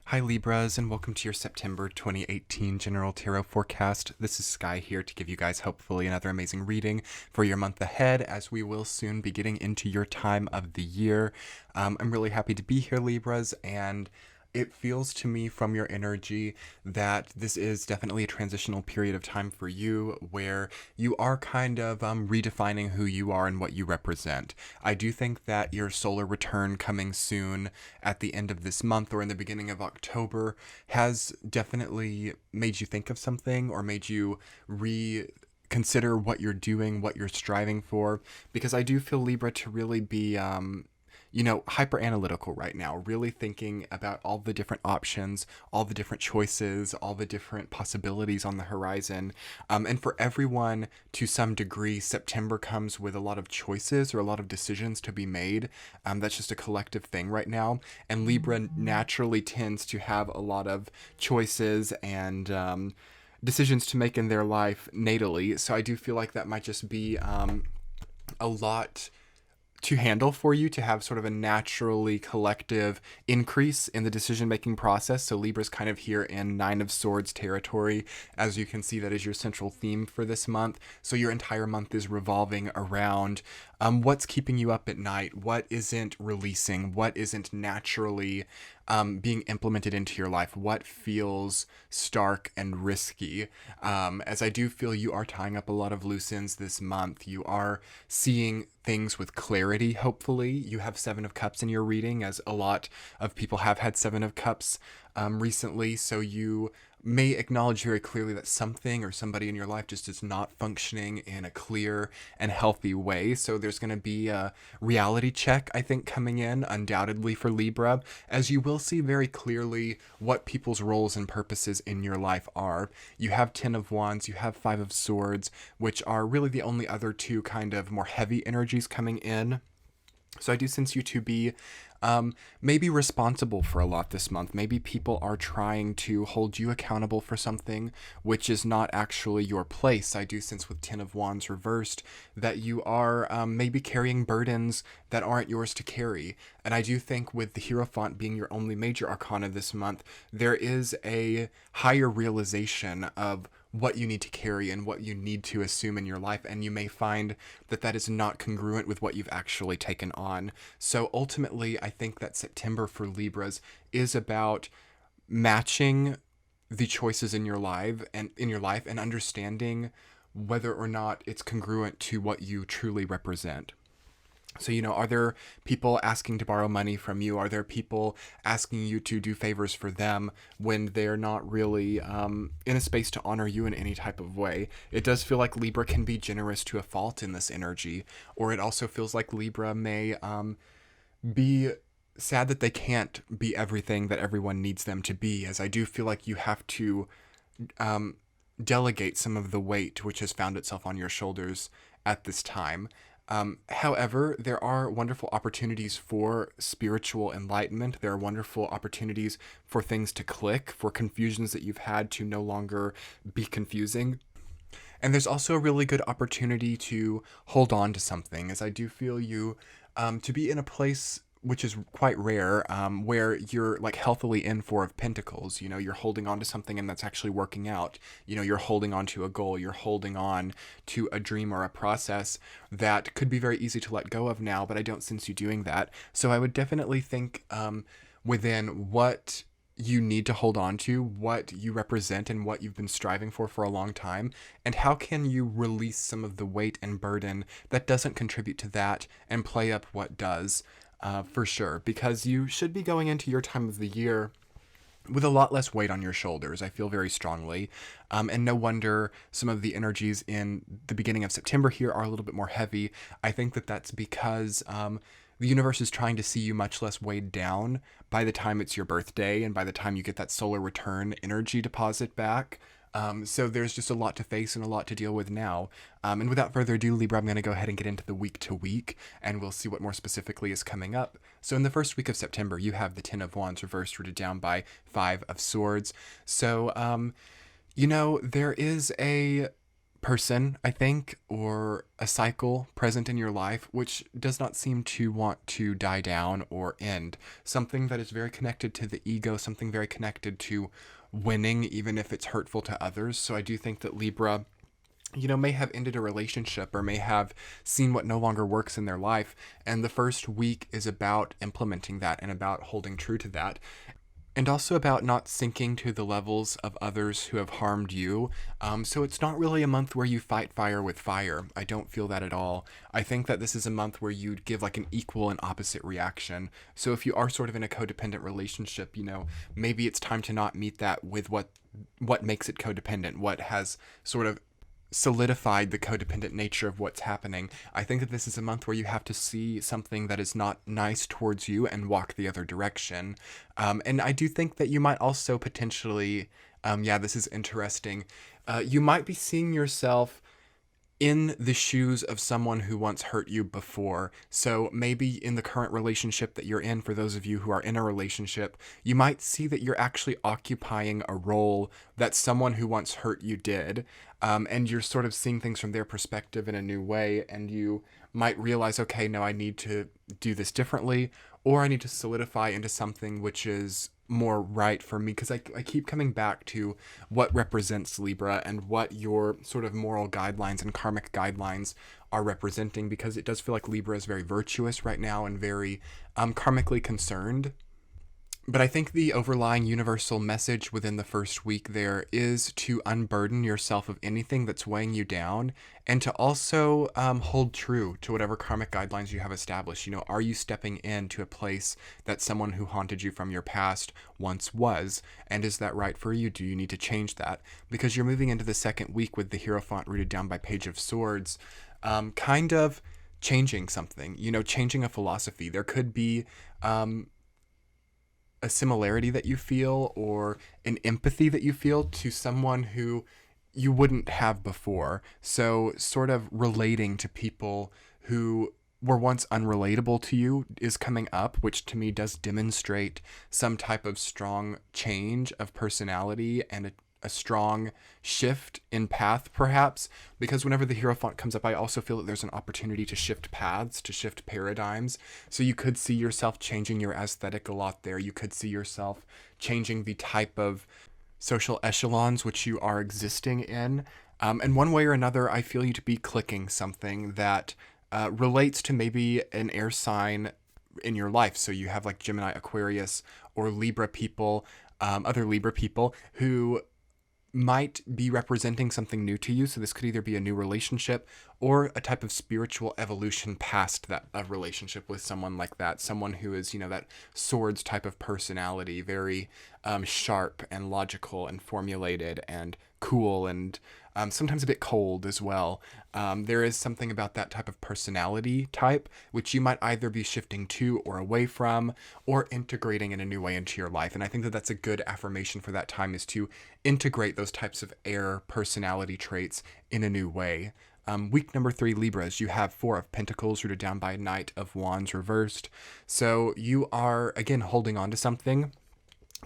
Hi Libras, and welcome to your September 2018 General Tarot Forecast. This is Sky here to give you guys hopefully another amazing reading for your month ahead, as we will soon be getting into your time of the year. I'm really happy to be here, Libras, and it feels to me from your energy that this is definitely a transitional period of time for you where you are kind of redefining who you are and what you represent. I do think that your solar return coming soon at the end of this month or in the beginning of October has definitely made you think of something or made you consider what you're doing, what you're striving for, because I do feel Libra to really be hyper analytical right now, really thinking about all the different options, all the different choices, all the different possibilities on the horizon. And for everyone, to some degree, September comes with a lot of choices or a lot of decisions to be made. That's just a collective thing right now. And Libra naturally tends to have a lot of choices and decisions to make in their life natally. So I do feel like that might just be a lot to handle for you to have sort of a naturally collective increase in the decision-making process. So Libra's kind of here in Nine of Swords territory. As you can see, that is your central theme for this month. So your entire month is revolving around what's keeping you up at night, what isn't releasing, what isn't naturally being implemented into your life, what feels stark and risky. As I do feel you are tying up a lot of loose ends this month. You are seeing things with clarity, hopefully. You have Seven of Cups in your reading, as a lot of people have had Seven of Cups recently, so you may acknowledge very clearly that something or somebody in your life just is not functioning in a clear and healthy way. So there's going to be a reality check, I think, coming in undoubtedly for Libra, as you will see very clearly what people's roles and purposes in your life are. You have Ten of Wands, you have Five of Swords, which are really the only other two kind of more heavy energies coming in. So I do sense you to be maybe responsible for a lot this month. Maybe people are trying to hold you accountable for something which is not actually your place. I do sense with Ten of Wands reversed that you are maybe carrying burdens that aren't yours to carry. And I do think with the Hierophant being your only major arcana this month, there is a higher realization of what you need to carry and what you need to assume in your life, and you may find that that is not congruent with what you've actually taken on. So ultimately, I think that September for Libras is about matching the choices in your life and understanding whether or not it's congruent to what you truly represent. So, are there people asking to borrow money from you? Are there people asking you to do favors for them when they're not really in a space to honor you in any type of way? It does feel like Libra can be generous to a fault in this energy, or it also feels like Libra may be sad that they can't be everything that everyone needs them to be, as I do feel like you have to delegate some of the weight which has found itself on your shoulders at this time. However, there are wonderful opportunities for spiritual enlightenment. There are wonderful opportunities for things to click, for confusions that you've had to no longer be confusing. And there's also a really good opportunity to hold on to something, as I do feel you to be in a place which is quite rare, where you're like healthily in Four of Pentacles. You're holding on to something and that's actually working out. You're holding on to a goal. You're holding on to a dream or a process that could be very easy to let go of now, but I don't sense you doing that. So I would definitely think within what you need to hold on to, what you represent and what you've been striving for a long time, and how can you release some of the weight and burden that doesn't contribute to that and play up what does. For sure, because you should be going into your time of the year with a lot less weight on your shoulders, I feel very strongly. And no wonder some of the energies in the beginning of September here are a little bit more heavy. I think that that's because the universe is trying to see you much less weighed down by the time it's your birthday and by the time you get that solar return energy deposit back. So there's just a lot to face and a lot to deal with now. And without further ado, Libra, I'm going to go ahead and get into the week to week, and we'll see what more specifically is coming up. So in the first week of September, you have the Ten of Wands reversed, rooted down by Five of Swords. So, there is a person, I think, or a cycle present in your life, which does not seem to want to die down or end. Something that is very connected to the ego, something very connected to winning, even if it's hurtful to others. So I do think that Libra, may have ended a relationship or may have seen what no longer works in their life. And the first week is about implementing that and about holding true to that. And also about not sinking to the levels of others who have harmed you. So it's not really a month where you fight fire with fire. I don't feel that at all. I think that this is a month where you'd give like an equal and opposite reaction. So if you are sort of in a codependent relationship, maybe it's time to not meet that with what makes it codependent, what has sort of solidified the codependent nature of what's happening. I think that this is a month where you have to see something that is not nice towards you and walk the other direction. And I do think that you might also potentially, this is interesting. You might be seeing yourself in the shoes of someone who once hurt you before. So maybe in the current relationship that you're in, for those of you who are in a relationship, you might see that you're actually occupying a role that someone who once hurt you did. And you're sort of seeing things from their perspective in a new way. And you might realize, okay, no, I need to do this differently, or I need to solidify into something which is more right for me, because I keep coming back to what represents Libra and what your sort of moral guidelines and karmic guidelines are representing, because it does feel like Libra is very virtuous right now and very karmically concerned. But I think the overlying universal message within the first week there is to unburden yourself of anything that's weighing you down, and to also hold true to whatever karmic guidelines you have established. Are you stepping into a place that someone who haunted you from your past once was? And is that right for you? Do you need to change that? Because you're moving into the second week with the Hierophant rooted down by Page of Swords, kind of changing something, changing a philosophy. There could be a similarity that you feel or an empathy that you feel to someone who you wouldn't have before. So sort of relating to people who were once unrelatable to you is coming up, which to me does demonstrate some type of strong change of personality and a strong shift in path, perhaps, because whenever the Hierophant comes up, I also feel that there's an opportunity to shift paths, to shift paradigms. So you could see yourself changing your aesthetic a lot there. You could see yourself changing the type of social echelons which you are existing in. And one way or another, I feel you to be clicking something that relates to maybe an air sign in your life. So you have like Gemini, Aquarius, or Libra people, other Libra people who might be representing something new to you. So this could either be a new relationship or a type of spiritual evolution past that relationship with someone like that. Someone who is, that swords type of personality, very sharp and logical and formulated and cool and sometimes a bit cold as well. There is something about that type of personality type, which you might either be shifting to or away from, or integrating in a new way into your life. And I think that that's a good affirmation for that time, is to integrate those types of air personality traits in a new way. Week number 3, Libras, you have 4 of Pentacles rooted down by Knight of Wands reversed. So you are, again, holding on to something.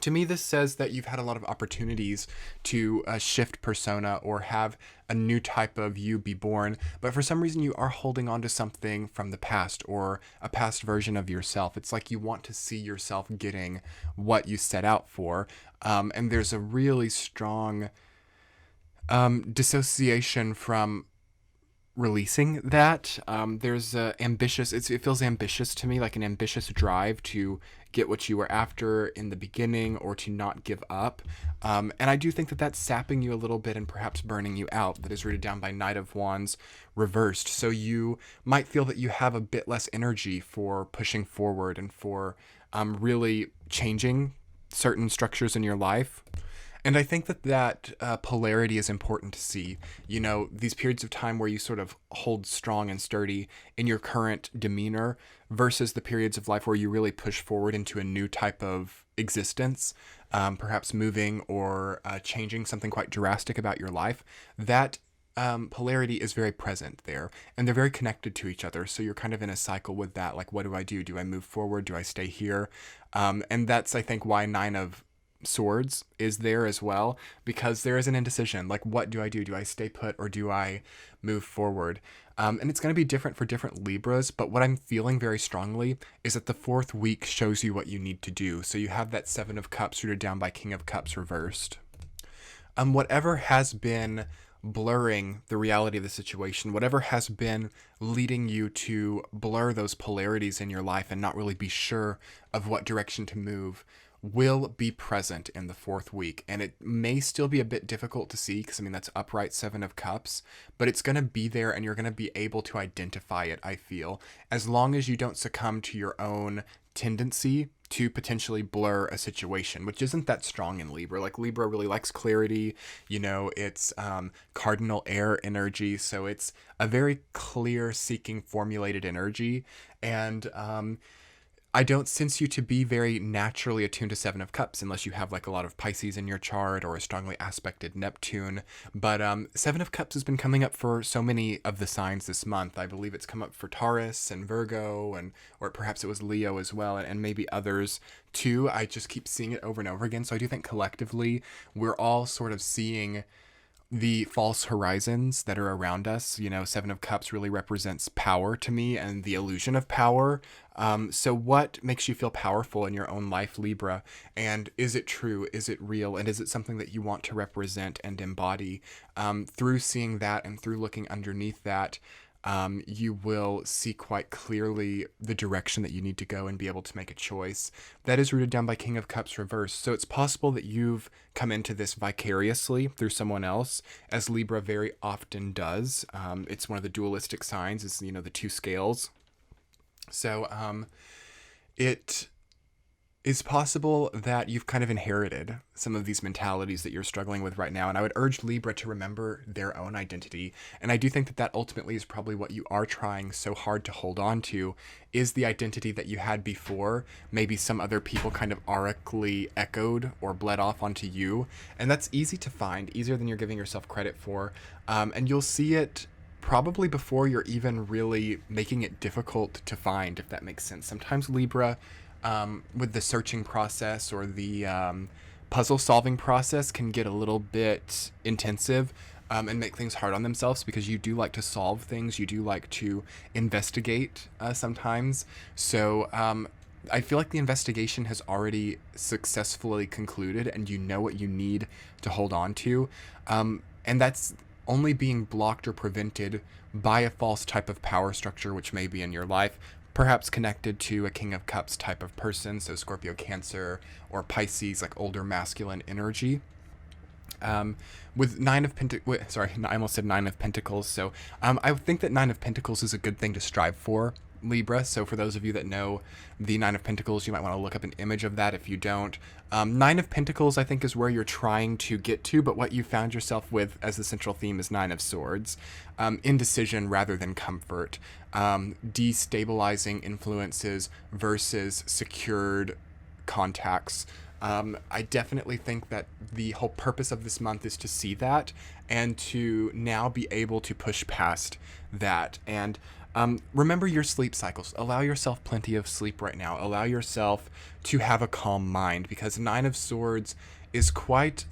To me, this says that you've had a lot of opportunities to shift persona or have a new type of you be born, but for some reason you are holding on to something from the past or a past version of yourself. It's like you want to see yourself getting what you set out for, and there's a really strong dissociation from releasing that. There's it feels ambitious to me, like an ambitious drive to get what you were after in the beginning or to not give up. And I do think that that's sapping you a little bit and perhaps burning you out. That is rooted down by Knight of Wands reversed. So you might feel that you have a bit less energy for pushing forward and for really changing certain structures in your life. And I think that polarity is important to see. These periods of time where you sort of hold strong and sturdy in your current demeanor versus the periods of life where you really push forward into a new type of existence, perhaps moving or changing something quite drastic about your life. That polarity is very present there, and they're very connected to each other. So you're kind of in a cycle with that. Like, what do I do? Do I move forward? Do I stay here? And that's, I think, why Nine of Swords is there as well, because there is an indecision. Like, what do I do? Do I stay put or do I move forward? And it's going to be different for different Libras, but what I'm feeling very strongly is that the fourth week shows you what you need to do. So you have that Seven of Cups rooted down by King of Cups reversed. Whatever has been blurring the reality of the situation, whatever has been leading you to blur those polarities in your life and not really be sure of what direction to move, will be present in the fourth week. And it may still be a bit difficult to see because, I mean, that's upright Seven of Cups, but it's going to be there and you're going to be able to identify it, I feel, as long as you don't succumb to your own tendency to potentially blur a situation, which isn't that strong in Libra. Like, Libra really likes clarity, it's cardinal air energy, so it's a very clear seeking formulated energy. And I don't sense you to be very naturally attuned to Seven of Cups unless you have like a lot of Pisces in your chart or a strongly aspected Neptune. But Seven of Cups has been coming up for so many of the signs this month. I believe it's come up for Taurus and Virgo, or perhaps it was Leo as well, and maybe others too. I just keep seeing it over and over again. So I do think collectively we're all sort of seeing the false horizons that are around us. Seven of Cups really represents power to me and the illusion of power. So what makes you feel powerful in your own life, Libra? And is it true? Is it real? And is it something that you want to represent and embody? Through seeing that and through looking underneath that, you will see quite clearly the direction that you need to go and be able to make a choice. That is rooted down by King of Cups reversed. So it's possible that you've come into this vicariously through someone else, as Libra very often does. It's one of the dualistic signs, is, the two scales. So it is possible that you've kind of inherited some of these mentalities that you're struggling with right now. And I would urge Libra to remember their own identity. And I do think that ultimately is probably what you are trying so hard to hold on to, is the identity that you had before. Maybe some other people kind of aurically echoed or bled off onto you. And that's easy to find, easier than you're giving yourself credit for. And you'll see it probably before you're even really making it difficult to find, if that makes sense. Sometimes Libra, with the searching process or the puzzle solving process, can get a little bit intensive and make things hard on themselves, because you do like to solve things, you do like to investigate sometimes. So I feel like the investigation has already successfully concluded and you know what you need to hold on to. And that's only being blocked or prevented by a false type of power structure which may be in your life, perhaps connected to a King of Cups type of person, so Scorpio, Cancer, or Pisces, like older masculine energy. With I almost said Nine of Pentacles. So I think that Nine of Pentacles is a good thing to strive for, Libra. So for those of you that know the Nine of Pentacles, you might want to look up an image of that if you don't. Nine of Pentacles, I think, is where you're trying to get to, but what you found yourself with as the central theme is Nine of Swords. Indecision rather than comfort. Destabilizing influences versus secured contacts. I definitely think that the whole purpose of this month is to see that and to now be able to push past that. And remember your sleep cycles. Allow yourself plenty of sleep right now. Allow yourself to have a calm mind, because Nine of Swords is quite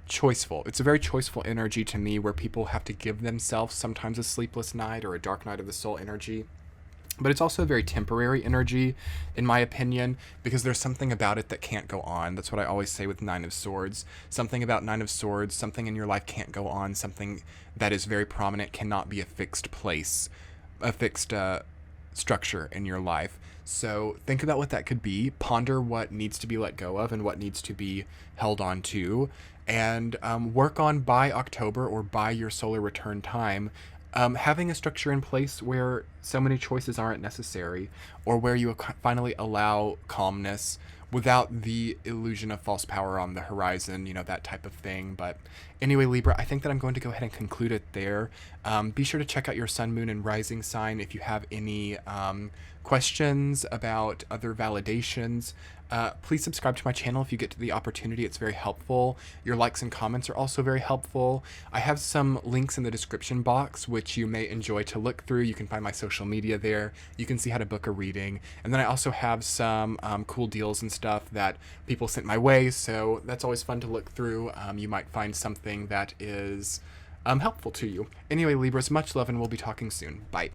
choiceful. It's a very choiceful energy to me, where people have to give themselves sometimes a sleepless night or a dark night of the soul energy. But it's also a very temporary energy, in my opinion, because there's something about it that can't go on. That's what I always say with Nine of Swords. Something about Nine of Swords, something in your life can't go on. Something that is very prominent cannot be a fixed place, a fixed structure in your life. So think about what that could be. Ponder what needs to be let go of and what needs to be held on to. And work on, by October or by your solar return time, having a structure in place where so many choices aren't necessary, or where you finally allow calmness without the illusion of false power on the horizon, that type of thing. But anyway, Libra, I think that I'm going to go ahead and conclude it there. Be sure to check out your sun, moon, and rising sign if you have any questions about other validations. Please subscribe to my channel if you get to the opportunity. It's very helpful. Your likes and comments are also very helpful. I have some links in the description box which you may enjoy to look through. You can find my social media there. You can see how to book a reading. And then I also have some cool deals and stuff that people sent my way, so that's always fun to look through. You might find something that is helpful to you. Anyway, Libras, much love, and we'll be talking soon. Bye.